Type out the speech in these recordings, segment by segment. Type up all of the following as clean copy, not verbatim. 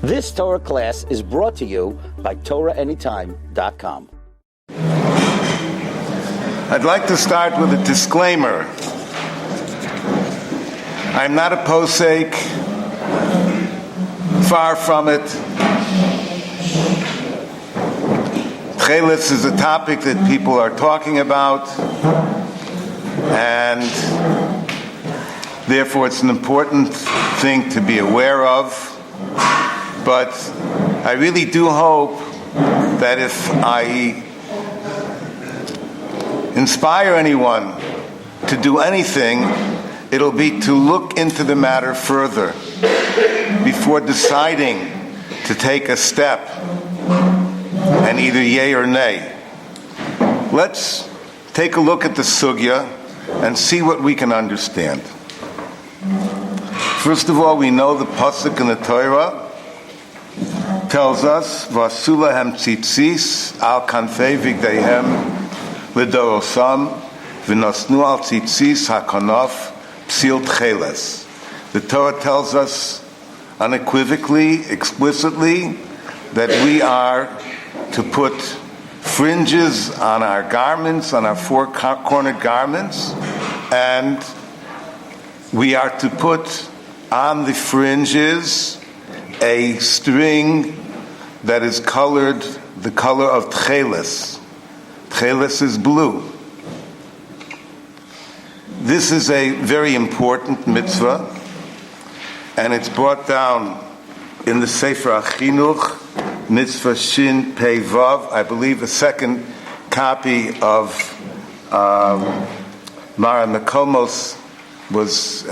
This Torah class is brought to you by TorahAnytime.com. I'd like to start with a disclaimer. I'm not a posek, far from it. Techeiles is a topic that people are talking about, and therefore it's an important thing to be aware of. But I really do hope that if I inspire anyone to do anything, it'll be to look into the matter further before deciding to take a step and either yay or nay. Let's take a look at the sugya and see what we can understand. First of all, we know the pasuk in the Torah tells us, "Vasula hem tzitzis al kanfei vigdeihem l'dorosam v'nosnu al tzitzis hakonof psil Techeiles." The Torah tells us unequivocally, explicitly, that we are to put fringes on our garments, on our four-cornered garments, and we are to put on the fringes a string that is colored the color of Techeiles. Techeiles is blue. This is a very important mitzvah, and it's brought down in the Sefer HaChinuch, Mitzvah Shin Pei Vav. I believe a second copy of Mara Mekomos was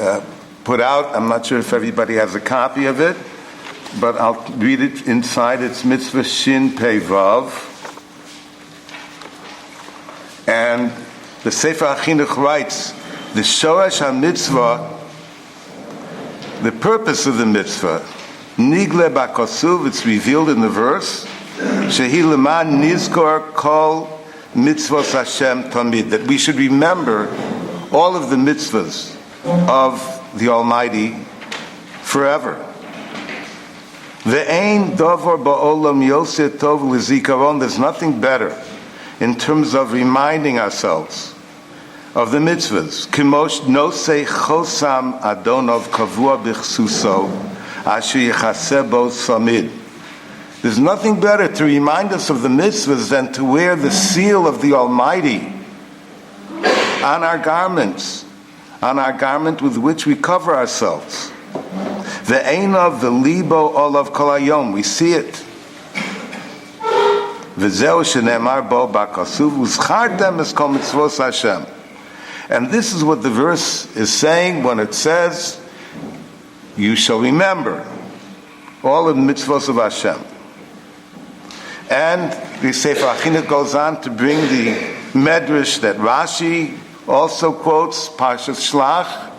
put out. I'm not sure if everybody has a copy of it, but I'll read it inside. It's Mitzvah Shin Pei Vav. And the Sefer HaChinuch writes, the Shoresh HaMitzvah, the purpose of the mitzvah, Nigle B'Kosuv, it's revealed in the verse, Shehi Leman Nizkor Kol Mitzvos Hashem Tamid, that we should remember all of the mitzvahs of the Almighty forever. Ve'ein davar ba'olam yoseh tov l'zikaron, there's nothing better in terms of reminding ourselves of the mitzvahs. Kimosh nosei chosam adonov kavua b'chsuso asher yichaseh bo samid. There's nothing better to remind us of the mitzvahs than to wear the seal of the Almighty on our garments, on our garment with which we cover ourselves. The Einav, the Libo, Olav Kolayom, we see it. V'zeu shenemar bo b'kasuv u'schartem es kol mitzvos Hashem. And this is what the verse is saying when it says, you shall remember all of the mitzvos of Hashem. And the Sefer HaChinuch goes on to bring the medrash that Rashi also quotes, Parshas Shlach,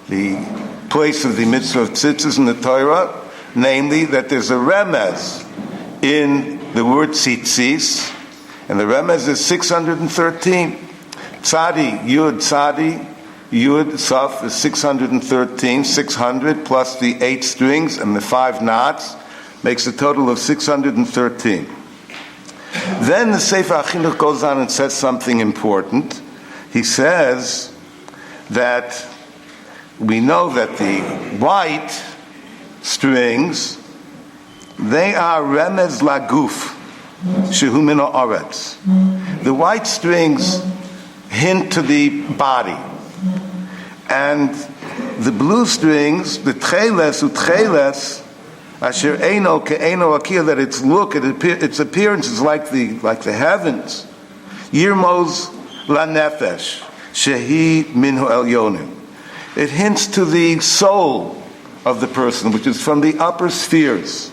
the place of the mitzvah of tzitzis in the Torah, namely that there's a remez in the word tzitzis, and the remez is 613. Tzadi, Yud, Saf is 613, 600 plus the 8 strings and the 5 knots makes a total of 613. Then the Sefer HaChinuch goes on and says something important. He says that we know that the white strings, they are remez laguf, shehu min haaretz. The white strings hint to the body. And the blue strings, the Techeiles, asher eino ke'eino akir, that its look, its appearance is like the heavens. Yirmos lanefesh, shehi minhu elyonim. It hints to the soul of the person, which is from the upper spheres.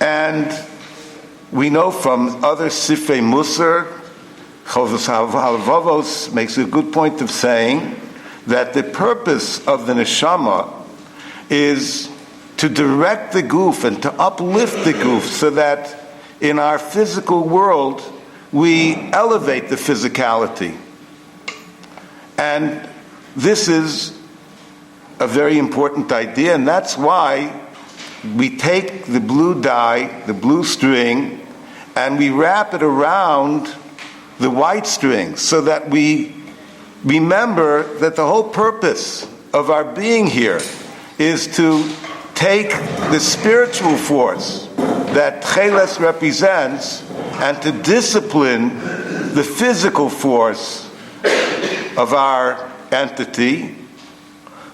And we know from other Sifrei Musar, Chovos HaLevavos makes a good point of saying that the purpose of the neshama is to direct the goof and to uplift the goof so that in our physical world we elevate the physicality. And this is a very important idea, and that's why we take the blue dye, the blue string, and we wrap it around the white string so that we remember that the whole purpose of our being here is to take the spiritual force that Techeiles represents and to discipline the physical force of our entity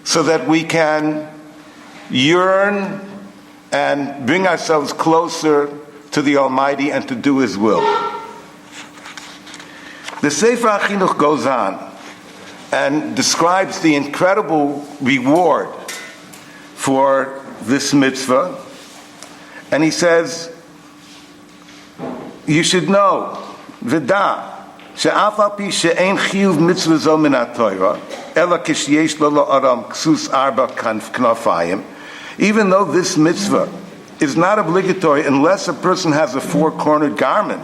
so that we can yearn and bring ourselves closer to the Almighty and to do His will. The Sefer HaChinuch goes on and describes the incredible reward for this mitzvah. And he says, you should know, V'da, she'af al pi she'ein chiyuv mitzvah zo min ha'Torah, ela k'sheyesh lo la'aram ksus arba knafayim, even though this mitzvah is not obligatory unless a person has a four-cornered garment.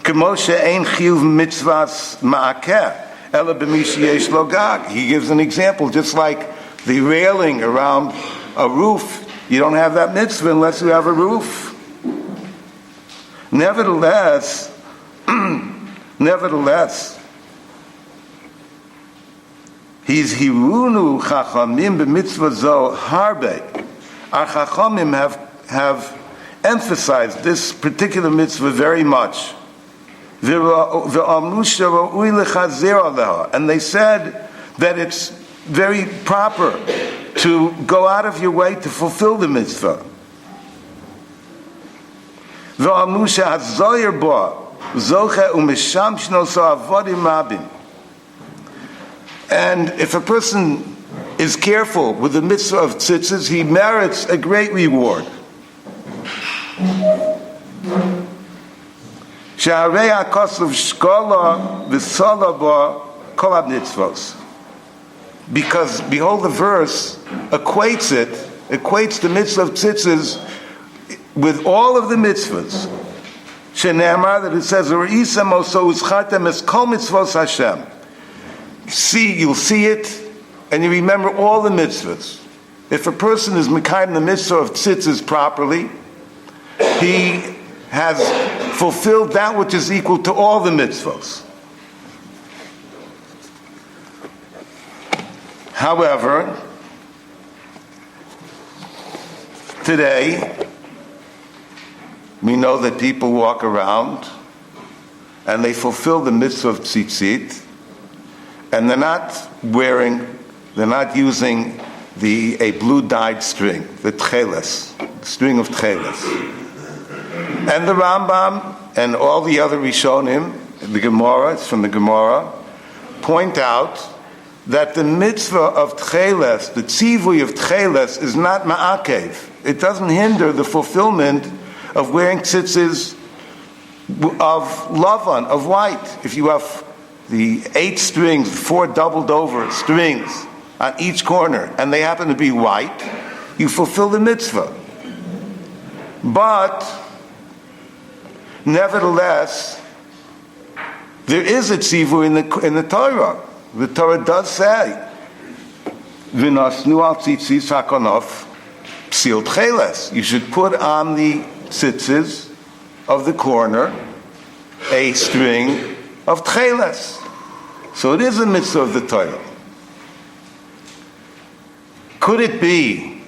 K'mo she'ein chiyuv mitzvahs ma'akeh, ela b'mi sheyesh lo gag. He gives an example, just like the railing around a roof. You don't have that mitzvah unless you have a roof. Nevertheless, he's hirunu chachamim b'mitzvah zo harbe. Our chachamim have emphasized this particular mitzvah very much. And they said that it's very proper to go out of your way to fulfill the mitzvah. And if a person is careful with the mitzvah of tzitzis, he merits a great reward. Because, behold, the verse equates the mitzvah of tzitzis with all of the mitzvahs. Shenemar, that it says, Hashem. You'll see it, and you remember all the mitzvahs. If a person is mekayim the mitzvah of tzitzis properly, he has fulfilled that which is equal to all the mitzvahs. However, today, we know that people walk around and they fulfill the mitzvah of tzitzit, and they're not using a blue dyed string, the Techeiles, the string of Techeiles. And the Rambam and all the other Rishonim, the Gemara, it's from the Gemara, point out that the mitzvah of Techeiles, the tzivui of Techeiles, is not ma'akev. It doesn't hinder the fulfillment of wearing tzitzis of lavan, of white. If you have the 8 strings, 4 doubled over strings on each corner, and they happen to be white, you fulfill the mitzvah. But, nevertheless, there is a tzivui in the Torah. The Torah does say, "V'nosnu al tzitzis hakonof psil Techeiles." You should put on the tzitzis of the corner a string of Techeiles. So it is a mitzvah of the Torah. Could it be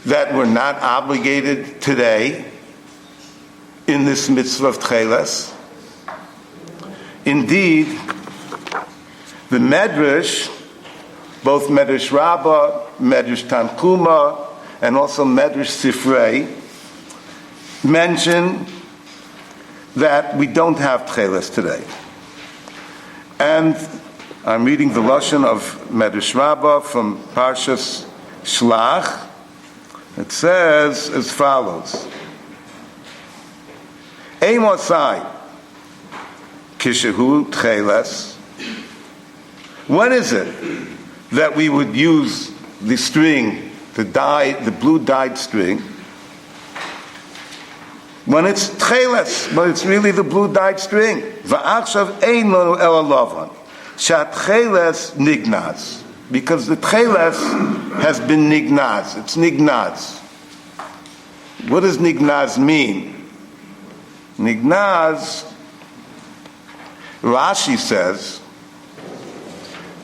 that we're not obligated today in this mitzvah of Techeiles? Indeed, the Medrash, both Medrash Rabbah, Medrash Tanchuma, and also Medrash Sifrei, mention that we don't have Techeiles today. And I'm reading the Lashon of Medrash Rabbah from Parshas Shlach. It says as follows: Eimosai kishehu Techeiles. When is it that we would use the string, the blue dyed string? When it's Techeiles, but it's really the blue dyed string. Va'achshav ein lanu ela lavan, she'Techeiles nignaz because the Techeiles has been nignaz. It's nignaz. What does nignaz mean? Nignaz, Rashi says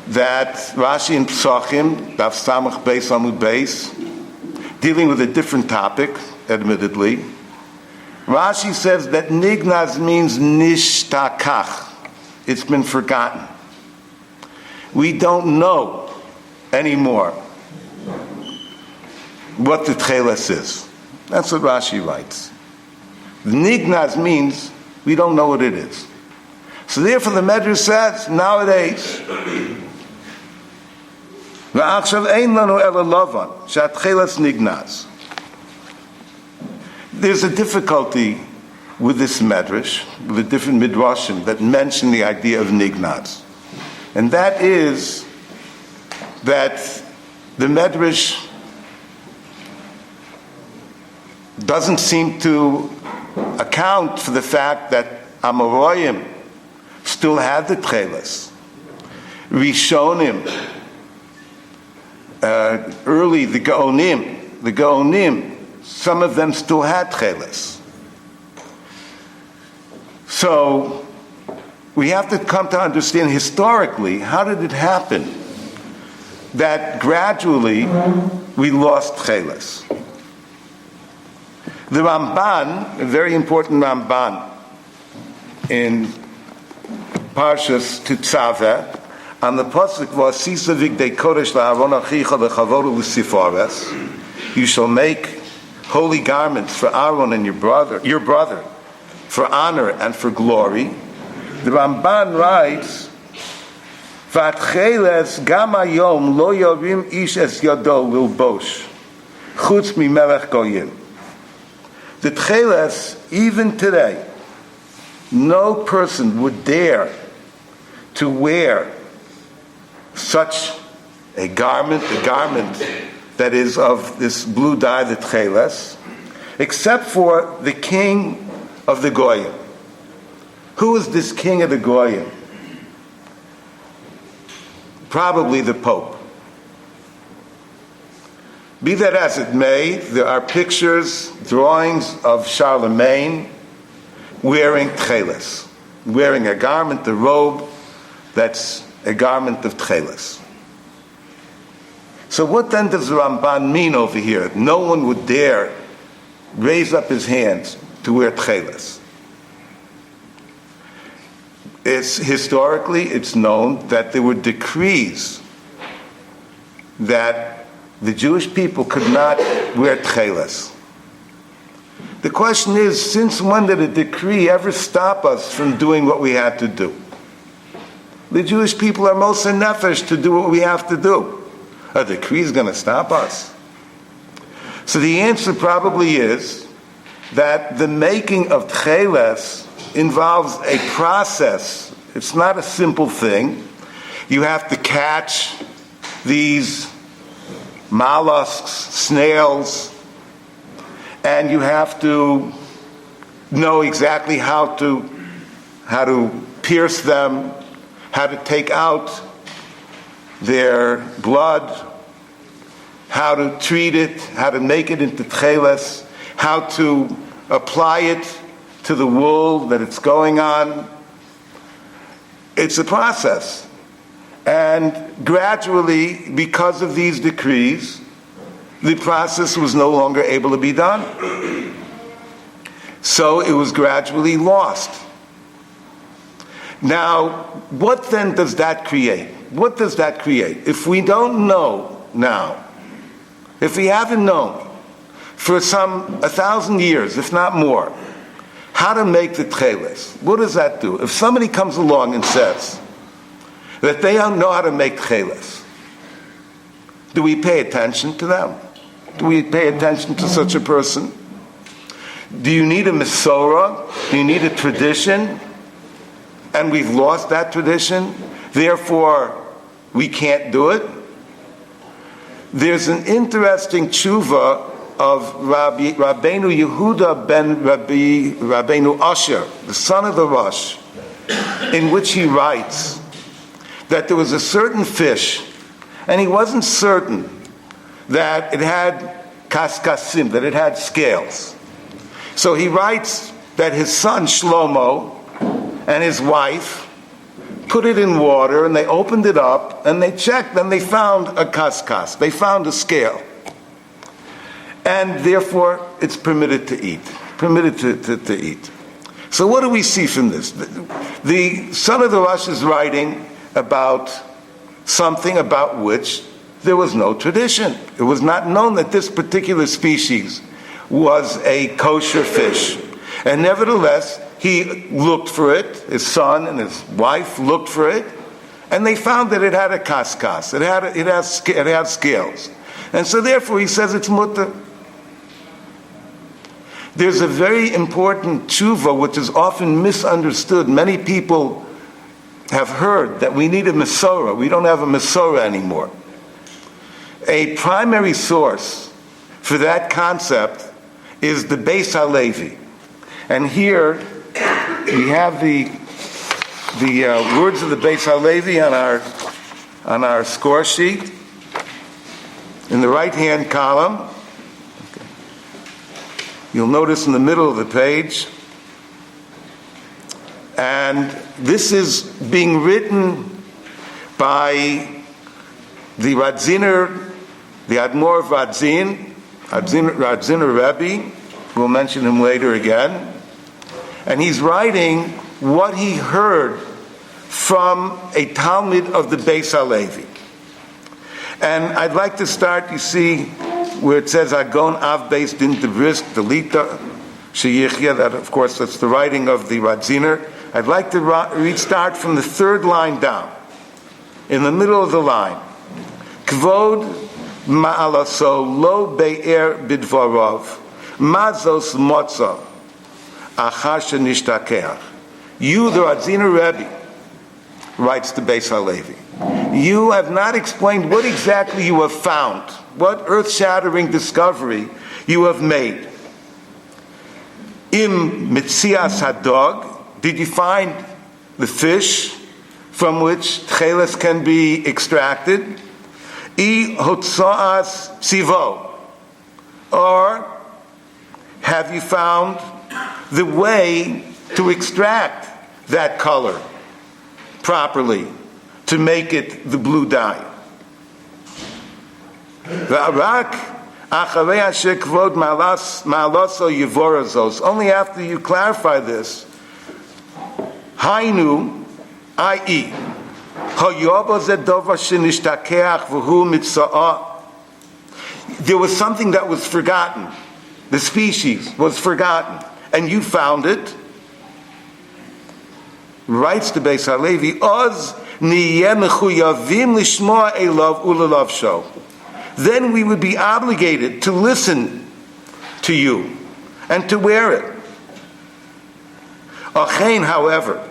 that Rashi in Psachim, Daf Samach Beis Amud Beis, dealing with a different topic, admittedly, Rashi says that nignaz means nishtakach. It's been forgotten. We don't know anymore what the Techeiles is. That's what Rashi writes. Nignaz means we don't know what it is. So therefore the Medrash says, nowadays, V'achshav ein lanu ela lavan, she'atcheles nignaz. There's a difficulty with this Medrash, with the different Midrashim that mention the idea of nignaz. And that is that the Medrash doesn't seem to account for the fact that Amoraim still had the Techeiles. Rishonim, early the Gaonim, some of them still had Techeiles. So we have to come to understand historically, how did it happen that gradually we lost Techeiles? The Ramban, a very important Ramban in Parshas Tetzaveh, on the pasuk V'asisa v'gdei kodesh la'aron achicha v'chavoru l'sifares, you shall make holy garments for Aaron and your brother, for honor and for glory. The Ramban writes, V'atcheles gam hayom lo yorim ish es yado lilbosh chutz mimelech goyim. The Techeiles, even today, no person would dare to wear such a garment that is of this blue dye, the Techeiles, except for the king of the Goyim. Who is this king of the Goyim? Probably the Pope. Be that as it may, there are pictures, drawings of Charlemagne wearing Techeiles, wearing a garment, a robe that's a garment of Techeiles. So what then does the Ramban mean over here? No one would dare raise up his hands to wear Techeiles. Historically, it's known that there were decrees that the Jewish people could not wear Techeiles. The question is, since when did a decree ever stop us from doing what we had to do? The Jewish people are moser nefesh to do what we have to do. A decree is going to stop us. So the answer probably is that the making of Techeiles involves a process. It's not a simple thing. You have to catch these mollusks, snails, and you have to know exactly how to pierce them, how to take out their blood, how to treat it, how to make it into Techeiles, how to apply it to the wool that it's going on. It's a process. And gradually, because of these decrees, the process was no longer able to be done. So it was gradually lost. Now, what then does that create? What does that create? If we don't know now, if we haven't known for some 1,000 years, if not more, how to make the Techeiles, what does that do? If somebody comes along and says that they don't know how to make Techeiles, do we pay attention to them? Do we pay attention to such a person? Do you need a Masorah? Do you need a tradition? And we've lost that tradition, therefore we can't do it? There's an interesting tshuva of Rabbeinu Yehuda ben Rabbeinu Asher, the son of the Rosh, in which he writes that there was a certain fish, and he wasn't certain that it had kaskasim, that it had scales. So he writes that his son Shlomo and his wife put it in water, and they opened it up, and they checked, and they found a kaskas. They found a scale. And therefore, it's permitted to eat. Permitted to eat. So what do we see from this? The son of the Rosh is writing about something about which there was no tradition. It was not known that this particular species was a kosher fish. And nevertheless, he looked for it, his son and his wife looked for it, and they found that it had a kaskas, it had scales. And so therefore he says it's mutter. There's a very important tshuva which is often misunderstood. Many people have heard that we need a mesorah. We don't have a mesorah anymore. A primary source for that concept is the Beis HaLevi. And here we have the words of the Beis HaLevi on our score sheet in the right-hand column. Okay. You'll notice in the middle of the page. And this is being written by the Radziner, the Admor of Radzin, Radziner Rabbi. We'll mention him later again. And he's writing what he heard from a Talmud of the Beis HaLevi. And I'd like to start, you see, where it says, Agon Av Beis Din Debrisk Delita Sheyichya, that of course that's the writing of the Radziner. I'd like to start from the third line down, in the middle of the line. Kvod Ma'alaso Lo Be'er Bidvarov Mazos Motza You, the Radziner Rebbe, writes to Beis HaLevi, you have not explained what exactly you have found, what earth-shattering discovery you have made. Im Mitzias Hadog, did you find the fish from which Techeiles can be extracted? I Hotzaas Sivo, or have you found the way to extract that color properly, to make it the blue dye? Only after you clarify this, Hainu, i.e., there was something that was forgotten. The species was forgotten, and you found it. Writes to Beis HaLevi, Oz niyeh mechuyavim lishmoa elav ulelav sho. Then we would be obligated to listen to you and to wear it. Achein, however,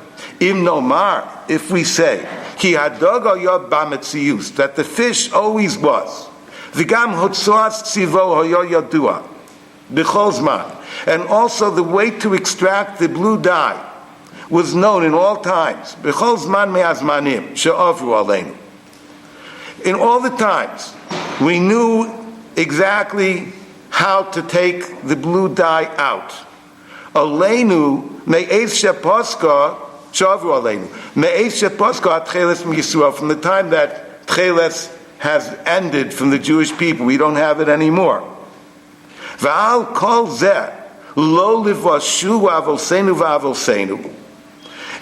im nomar, if we say, ki hadog hayod bametzius, that the fish always was, v'gam hotzoas tzivo hayo yadua, b'chol zman, and also the way to extract the blue dye was known in all times, b'chol zman me'azmanim she'avru aleinu. In all the times, we knew exactly how to take the blue dye out. Aleinu me'ez she'poska shavru aleinu me'ez she'poska Techeiles m'Yisrael. From the time that Techeiles has ended from the Jewish people, we don't have it anymore. V'al kol zeh lo livashu v'avosenu v'avosenu.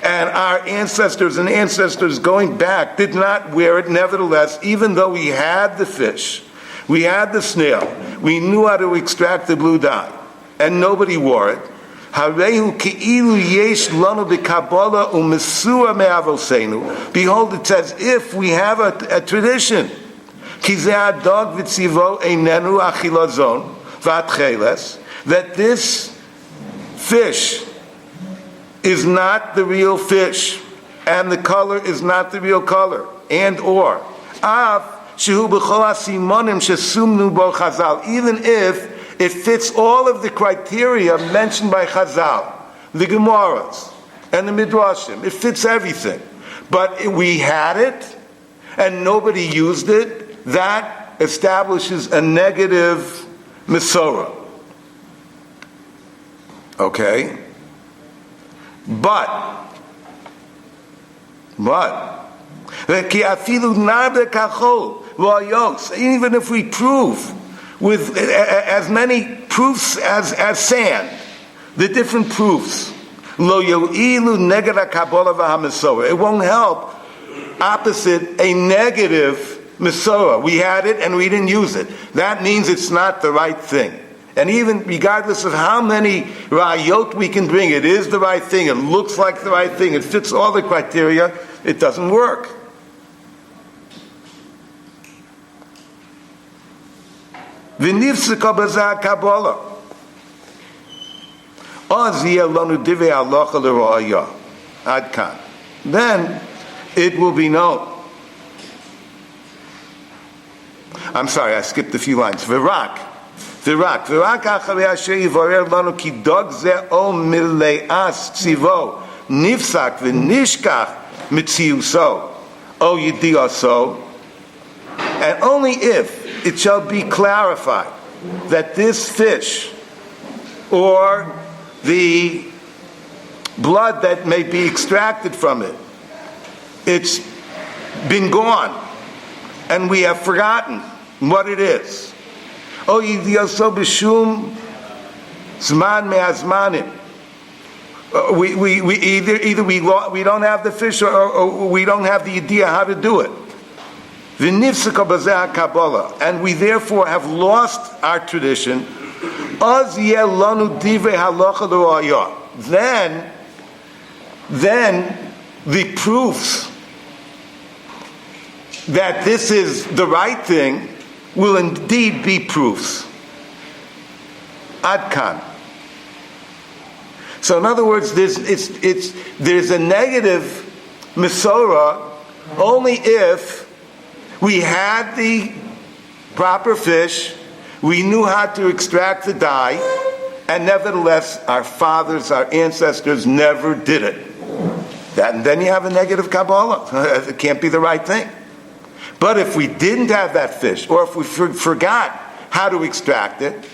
And our ancestors and ancestors going back did not wear it. Nevertheless, even though we had the fish, we had the snail, we knew how to extract the blue dye, and nobody wore it. Behold, it's as if we have a tradition. That this fish is not the real fish, and the color is not the real color, and or even if it fits all of the criteria mentioned by Chazal, the Gemaras, and the Midrashim, it fits everything, but we had it, and nobody used it, that establishes a negative Mesorah. Okay? But, even if we prove with as many proofs as sand, the different proofs, it won't help opposite a negative Mesorah. We had it and we didn't use it. That means it's not the right thing. And even regardless of how many rayot we can bring, it is the right thing, it looks like the right thing, it fits all the criteria, it doesn't work. V'nifsika b'zeh Kabbalah. Az yeh lanu divrei halacha l'ra'aya. Ad kan. Then it will be known. I'm sorry, I skipped a few lines. V'rak acharei asher yivorer lanu ki dog zeh o mile'as tzivo nifsak v'nishkach mitziuso o yidiaso. And only if it shall be clarified that this fish or the blood that may be extracted from it, it's been gone and we have forgotten what it is. Oh, yidiaso b'shum zman me'azmanim. Either we don't have the fish or we don't have the idea how to do it. And we therefore have lost our tradition. Then the proofs that this is the right thing will indeed be proofs. Ad kan. So in other words, there's a negative Mesorah only if we had the proper fish, we knew how to extract the dye, and nevertheless our fathers, our ancestors never did it. And then you have a negative Kabbalah. It can't be the right thing. But if we didn't have that fish, or if we forgot how to extract it,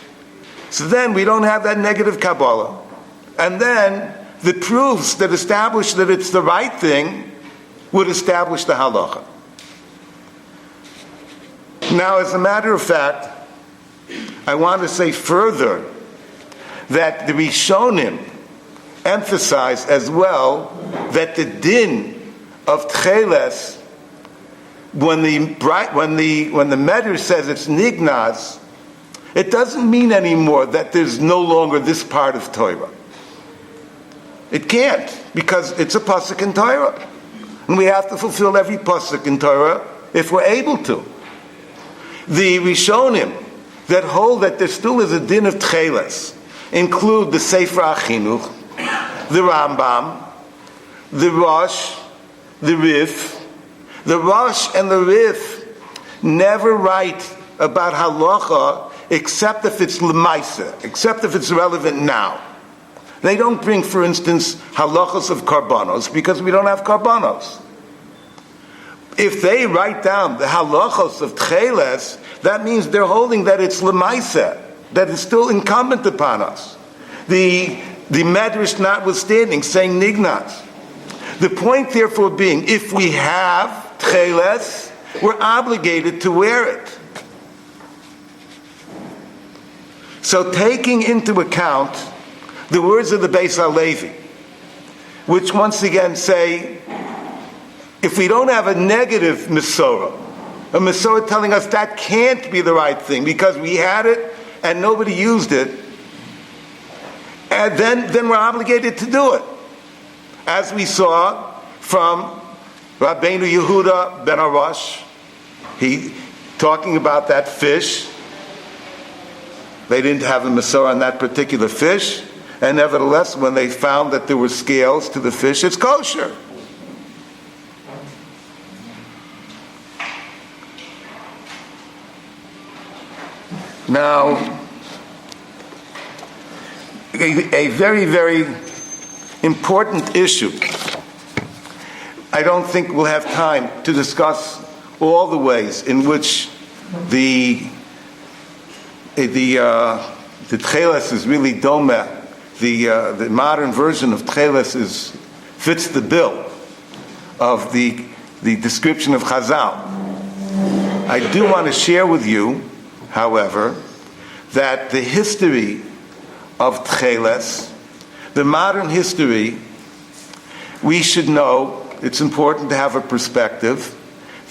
so then we don't have that negative Kabbalah. And then the proofs that establish that it's the right thing would establish the halacha. Now, as a matter of fact, I want to say further that the Rishonim emphasize as well that the din of Techeiles, when the Medrash says it's nignaz, it doesn't mean anymore that there's no longer this part of Torah. It can't, because it's a pasuk in Torah, and we have to fulfill every pasuk in Torah if we're able to. The Rishonim that hold that there still is a din of Techeiles include the Sefer HaChinuch, the Rambam, the Rosh, the Rif. The Rosh and the Rif never write about halacha except if it's l'maisa, except if it's relevant now. They don't bring, for instance, halachos of karbanos because we don't have karbanos. If they write down the halachos of Techeiles, that means they're holding that it's l'maisa, that it's still incumbent upon us. The Medrash notwithstanding, saying nignaz. The point therefore being, if we have Techeiles, we're obligated to wear it. So taking into account the words of the Beis HaLevi, which once again say, if we don't have a negative Mesorah, a Mesorah telling us that can't be the right thing because we had it and nobody used it, and then we're obligated to do it. As we saw from Rabbeinu Yehuda ben Arash, he talking about that fish. They didn't have a Mesorah on that particular fish, and nevertheless, when they found that there were scales to the fish, it's kosher. Now, a very, very important issue. I don't think we'll have time to discuss all the ways in which the Techeiles is really doma. The modern version of Techeiles fits the bill of the description of Chazal. I do want to share with you, however, that the history of Techeiles, the modern history, we should know, it's important to have a perspective,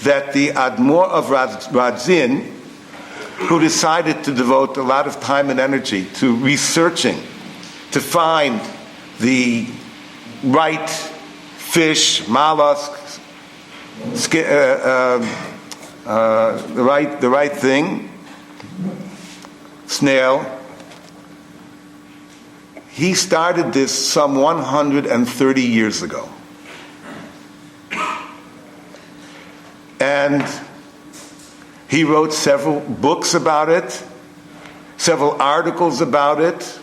that the Admor of Radzin, who decided to devote a lot of time and energy to researching, to find the right fish, mollusks, the right thing, snail. He started this some 130 years ago. And he wrote several books about it, several articles about it,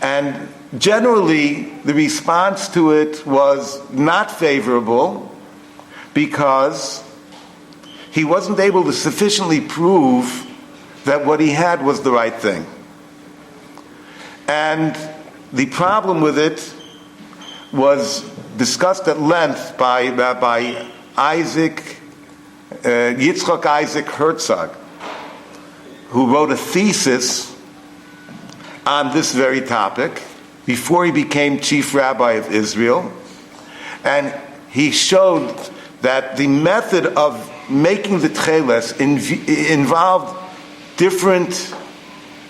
and generally the response to it was not favorable because he wasn't able to sufficiently prove that what he had was the right thing. And the problem with it was discussed at length by Rabbi Yitzchak Isaac Herzog, who wrote a thesis on this very topic before he became chief rabbi of Israel. And he showed that the method of making the Techeiles involved different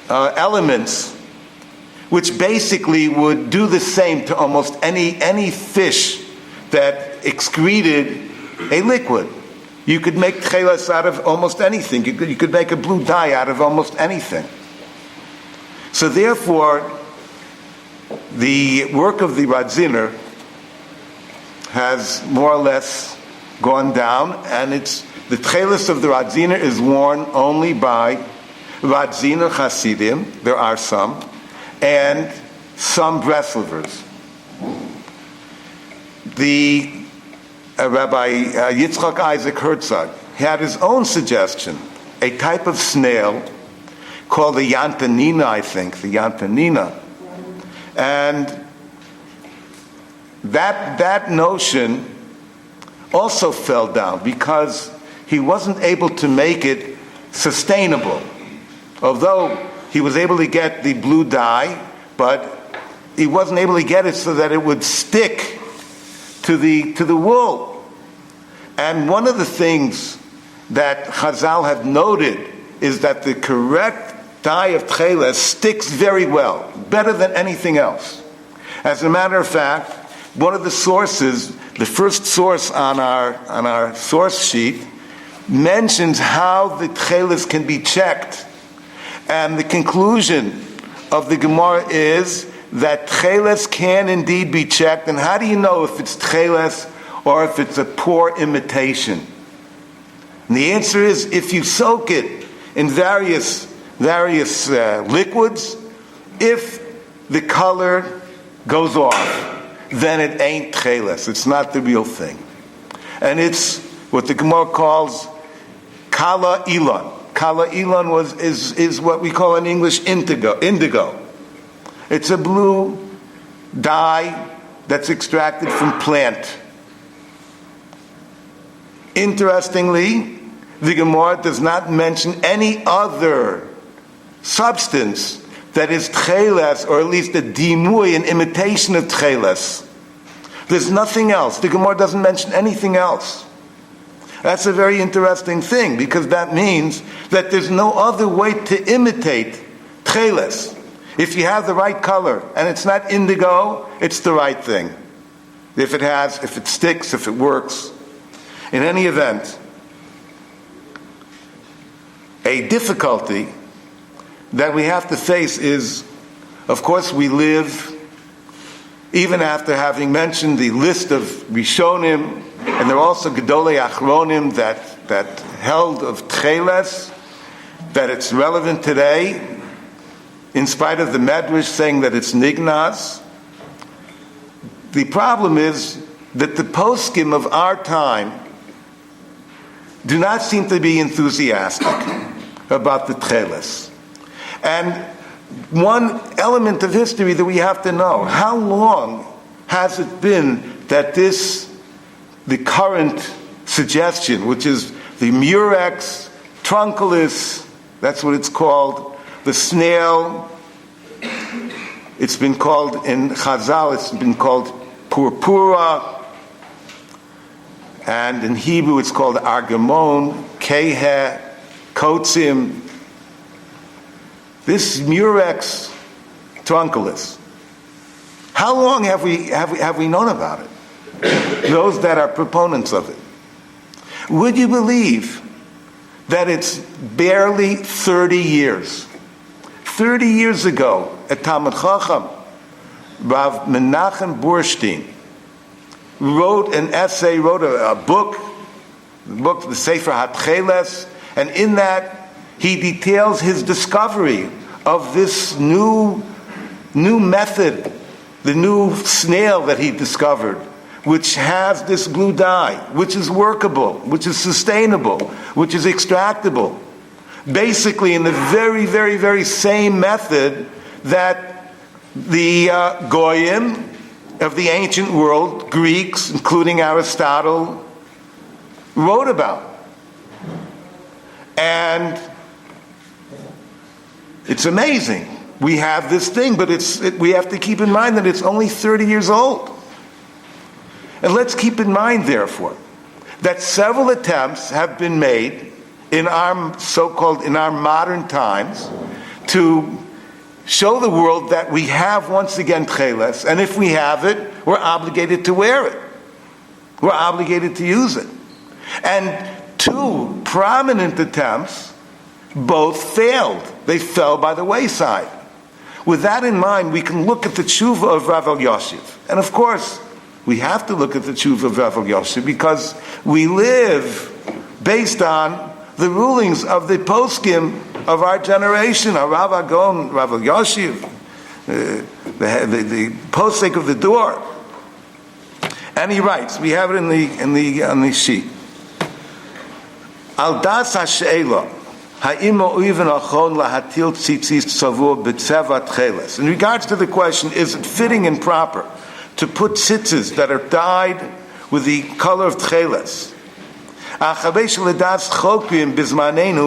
elements which basically would do the same to almost any fish that excreted a liquid. You could make Techeiles out of almost anything. You could make a blue dye out of almost anything. So therefore, the work of the Radziner has more or less gone down, and the Techeiles of the Radziner is worn only by Radziner Hasidim. There are some, and some Breslovers. The Rabbi Yitzchak Isaac Herzog had his own suggestion, a type of snail called the Yantanina, I think, the Yantanina. And that notion also fell down because he wasn't able to make it sustainable. Although he was able to get the blue dye, but he wasn't able to get it so that it would stick to the wool. And one of the things that Chazal have noted is that the correct dye of Techeiles sticks very well, better than anything else. As a matter of fact, one of the sources, the first source on our source sheet, mentions how the Techeiles can be checked. And the conclusion of the Gemara is that Techeiles can indeed be checked. And how do you know if it's Techeiles or if it's a poor imitation? And the answer is, if you soak it in various liquids, if the color goes off, then it ain't Techeiles. It's not the real thing. And it's what the Gemara calls Kallah Ilan. Kallah Ilan is what we call in English indigo. It's a blue dye that's extracted from plant. Interestingly, the Gemara does not mention any other substance that is Techeiles, or at least a dimui, an imitation of Techeiles. There's nothing else. The Gemara doesn't mention anything else. That's a very interesting thing, because that means that there's no other way to imitate Techeiles. If you have the right color and it's not indigo, it's the right thing. If it sticks, if it works. In any event, a difficulty that we have to face is, of course, we live, even after having mentioned the list of Rishonim, and there are also Gedolei Achronim that held of Techeiles, that it's relevant today, in spite of the Medrash saying that it's Nignaz. The problem is that the poskim of our time do not seem to be enthusiastic about the Techeiles. And one element of history that we have to know, how long has it been that the current suggestion, which is the Murex, Trunculus, that's what it's called, the snail, it's been called in Chazal, it's been called purpura, and in Hebrew it's called argamon, kehe, kotzim. This Murex Trunculus. How long have we known about it? Those that are proponents of it. Would you believe that it's barely 30 years? 30 years ago, at Talmud Chacham, Rav Menachem Burstein wrote an essay, wrote a book, the Sefer Techeiles, and in that he details his discovery of this new method, the new snail that he discovered, which has this blue dye, which is workable, which is sustainable, which is extractable. Basically in the very, very, very same method that the Goyim of the ancient world, Greeks, including Aristotle, wrote about. And it's amazing. We have this thing, but we have to keep in mind that it's only 30 years old. And let's keep in mind, therefore, that several attempts have been made in our modern times to show the world that we have once again Techeiles, and if we have it, we're obligated to wear it. We're obligated to use it. And two prominent attempts both failed. They fell by the wayside. With that in mind, we can look at the tshuva of Rav Elyashiv. And of course, we have to look at the tshuva of Rav Elyashiv because we live based on the rulings of the poskim of our generation, our Rav Agon, Rav Elyashiv, the posek of the door. And he writes, we have it on the sheet. Al das ha'she'ela, ha'imo uven achon lahatil tzitzis tzavur b'tzeva Techeiles. In regards to the question, is it fitting and proper to put tzitzis that are dyed with the color of Techeiles?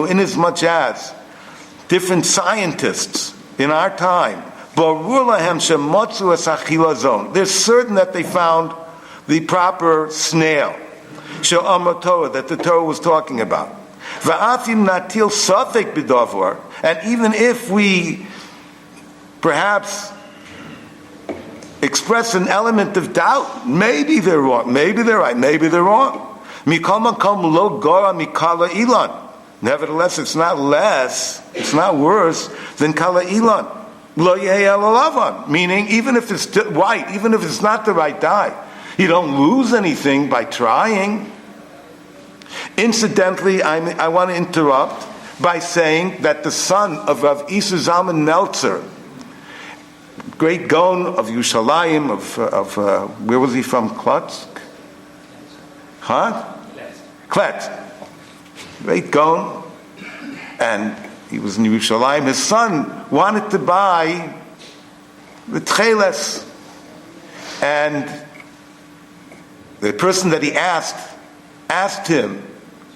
Inasmuch as different scientists in our time, they're certain that they found the proper snail, that the Torah was talking about. And even if we perhaps express an element of doubt, maybe they're wrong, maybe they're right, maybe they're wrong. Nevertheless, it's not less, it's not worse than Kallah ilan. Lo yehei ela lavan. Meaning, even if it's white, even if it's not the right dye, you don't lose anything by trying. Incidentally, I want to interrupt by saying that the son of Rav Isa Zalman Meltzer, great Gaon of Yerushalayim, of where was he from? Klotsk? Huh? Klet. Great Gaon. And he was in Yerushalayim. His son wanted to buy the Techeiles. And the person that he asked him,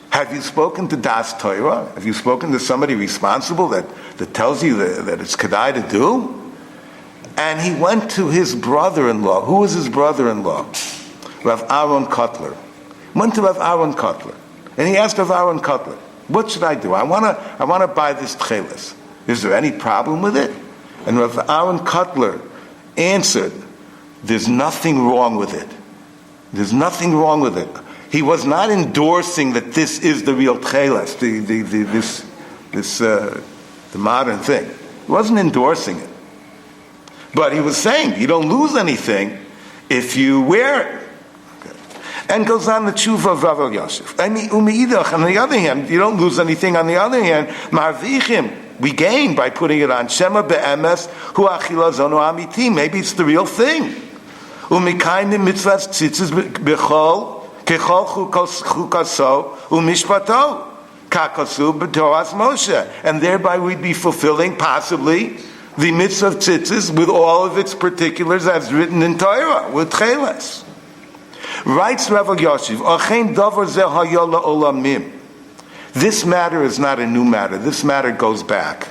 have you spoken to Das Torah? Have you spoken to somebody responsible that tells you that it's kedai to do? And he went to his brother-in-law. Who was his brother-in-law? Rav Aaron Kotler. Went to Rav Aaron Kotler. And he asked Rav Aaron Kotler, what should I do? I want to buy this Techeiles. Is there any problem with it? And Rav Aaron Kotler answered, there's nothing wrong with it. There's nothing wrong with it. He was not endorsing that this is the real Techeiles, the modern thing. He wasn't endorsing it. But he was saying, you don't lose anything if you wear it. Okay. And goes on the tshuva of Rav Elyashiv. On the other hand, you don't lose anything. On the other hand, marvichim, we gain by putting it on. Shema be'emes hu achila zono amiti. Maybe it's the real thing. Umikayim mitzvahs tzitzis b'chol Kechol chukaso umishpato. Kakasu b'Torahs Moshe. And thereby we'd be fulfilling, possibly, the mitzvah of tzitzis with all of its particulars as written in Torah, with Techeiles. Writes Rav Yoshiv, Achein davar zeh hayah la'olamim. This matter is not a new matter. This matter goes back.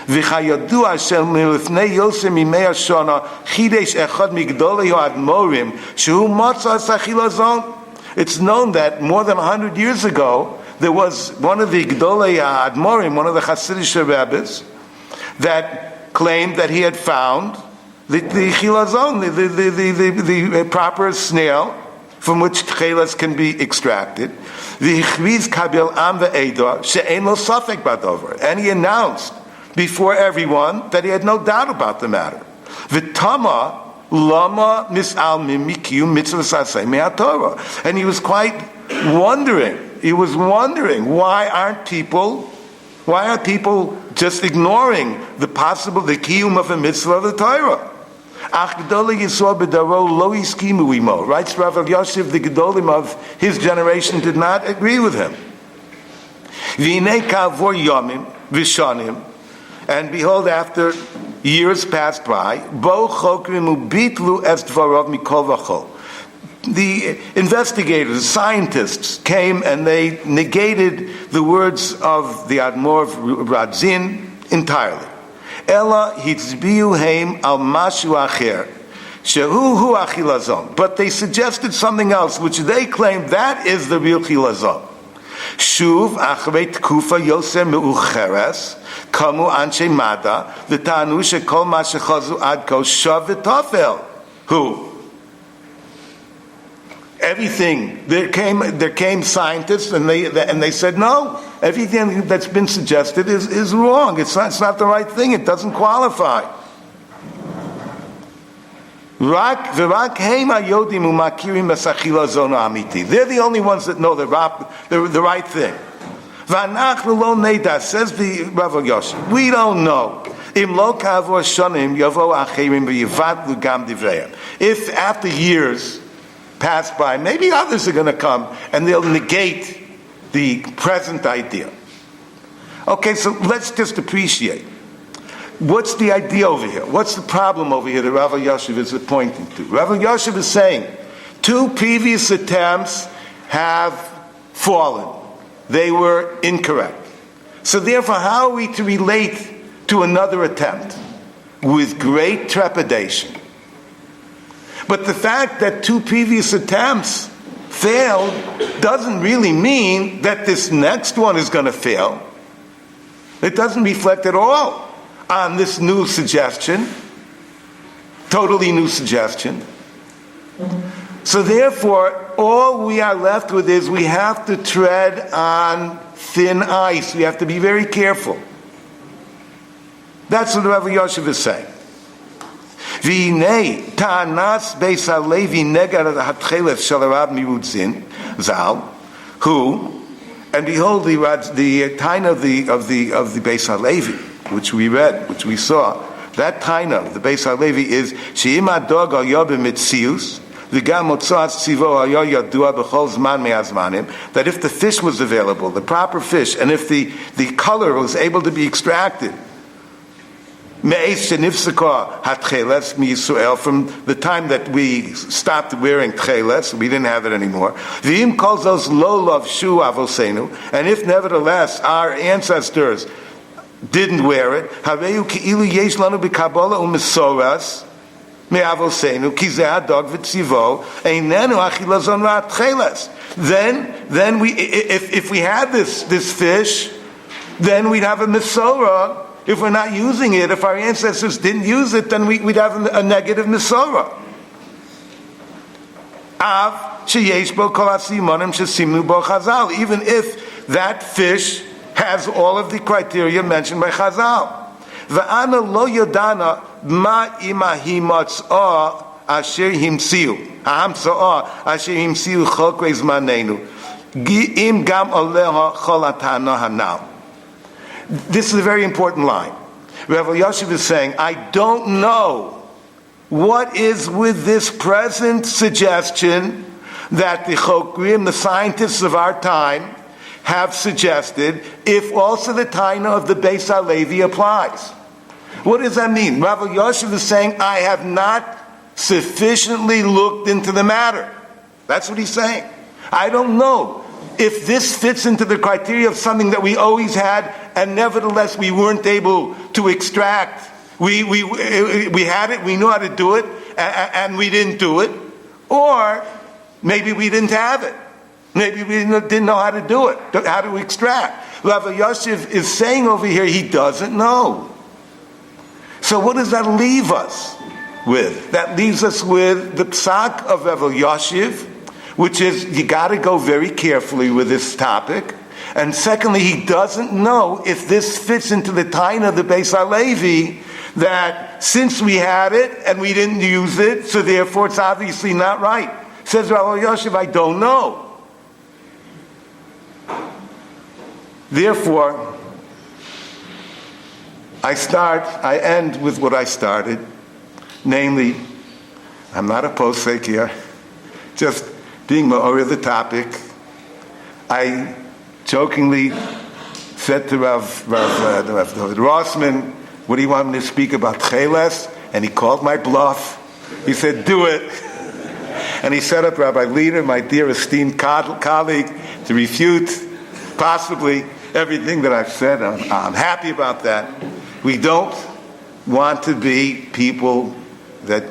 V'chayadu Hashem milifnei Yosef mimei hashana chidesh echad migdolei ha'admorim shehu matzah sachilazon. It's known that more than 100 years ago, there was one of the Gdolei Admorim, one of the Hasidic rabbis, that claimed that he had found the chilazon, the proper snail from which Techeiles can be extracted. And he announced before everyone that he had no doubt about the matter. And he was quite wondering. He was wondering, why aren't people just ignoring the kiyum of a mitzvah of the Torah? Writes Rav Yosef, the Gedolim of his generation did not agree with him. And behold, after years passed by, the investigators, the scientists came and they negated the words of the Admor of Radzin entirely. Ella hitzbiu heim al mashu acher, shehu hu achilazon. But they suggested something else, which they claimed that is the real chilazon. Shuv achrei tkufa yosem meucheres kamu anshe mada v'tanu shekol ma shechazu ad ko shav v'tafel. Who? Everything there came scientists and they said no. Everything that's been suggested is wrong. It's not the right thing. It doesn't qualify. They're the only ones that know the right thing. Says the Rav Yosef, we don't know. If after years pass by, maybe others are going to come and they'll negate the present idea. Okay, so let's just appreciate. What's the idea over here? What's the problem over here that Rav Yosef is pointing to? Rav Yosef is saying 2 previous attempts have fallen. They were incorrect. So therefore, how are we to relate to another attempt? With great trepidation. But the fact that 2 previous attempts failed doesn't really mean that this next one is going to fail. It doesn't reflect at all on this new suggestion, totally new suggestion. So therefore, all we are left with is we have to tread on thin ice. We have to be very careful. That's what Rabbi Yosef is saying. V'inei ta'anas beis halevi negad Techeiles shel Rab mirutzin zal, who, and behold, the taina of the beis halevi, which we read, which we saw, that taina of the beis halevi is she'im adog al yob mitzius v'gam motzas tzivo al yadua b'chol zman me'azmanim, that if the fish was available, the proper fish, and if the color was able to be extracted, from the time that we stopped wearing Techeiles, we didn't have it anymore. And if nevertheless our ancestors didn't wear it, then we, if we had this fish, then we'd have a Mesorah. If we're not using it, if our ancestors didn't use it, then we'd have a negative Mesorah. Even if that fish has all of the criteria mentioned by Chazal. This is a very important line. Rabbi Yosef is saying, I don't know what is with this present suggestion that the Chokrim, the scientists of our time, have suggested if also the Taina of the Beis HaLevi applies. What does that mean? Rabbi Yosef is saying, I have not sufficiently looked into the matter. That's what he's saying. I don't know if this fits into the criteria of something that we always had and nevertheless we weren't able to extract. We had it, we knew how to do it, and we didn't do it. Or maybe we didn't have it. Maybe we didn't know how to do it, how to extract. Rabbi Yosef is saying over here he doesn't know. So what does that leave us with? That leaves us with the psak of Rabbi Yosef, which is you got to go very carefully with this topic. And secondly, he doesn't know if this fits into the Taina of the Beis HaLevi, that since we had it and we didn't use it, so therefore it's obviously not right. Says Rabbi Yosef, I don't know. Therefore, I end with what I started, namely, I'm not a posek here, just being ma'or of the topic. I jokingly said to Rav Rossman, what do you want me to speak about Techeiles? And he called my bluff. He said, do it. And he set up Rabbi Leder, my dear esteemed colleague, to refute possibly everything that I've said. I'm happy about that. We don't want to be people that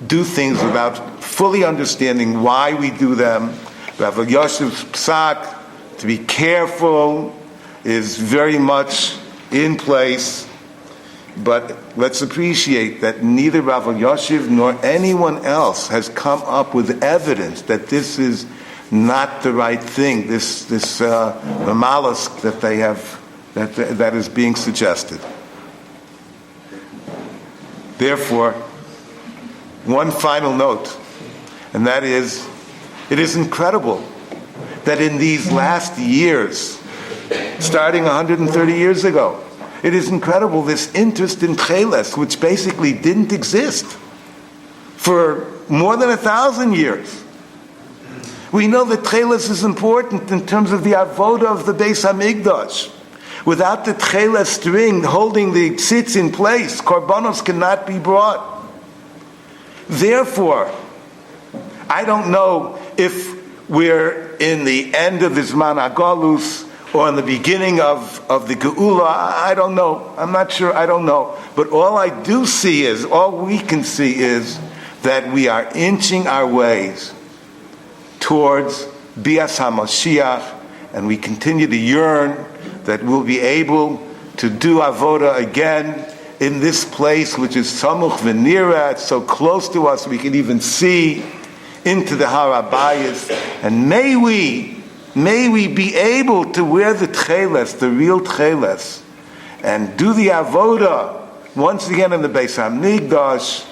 do things without fully understanding why we do them. Rabbi Yosef's psak, to be careful, is very much in place. But let's appreciate that neither Rabbi Yosef nor anyone else has come up with evidence that this is not the right thing, this mollusk that they have, that is being suggested. Therefore, one final note, and that is, it is incredible that in these last years, starting 130 years ago, it is incredible this interest in Techeiles, which basically didn't exist for more than 1,000 years. We know that Techeiles is important in terms of the avoda of the Beis HaMikdash. Without the Techeiles string holding the tzitz in place, korbanos cannot be brought. Therefore, I don't know if we're in the end of the Zman HaGolus or in the beginning of the Geula. I don't know. I'm not sure. I don't know. But all we can see is that we are inching our ways towards Bias HaMashiach, and we continue to yearn that we'll be able to do avoda again in this place, which is Samuch V'Nira. It's so close to us we can even see into the Har HaBayis. And may we be able to wear the Techeiles, the real Techeiles, and do the avoda once again in the Beis HaMikdash,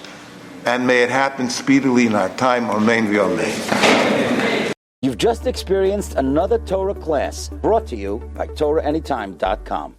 and may it happen speedily in our time. Amen v'amen. You've just experienced another Torah class brought to you by TorahAnytime.com.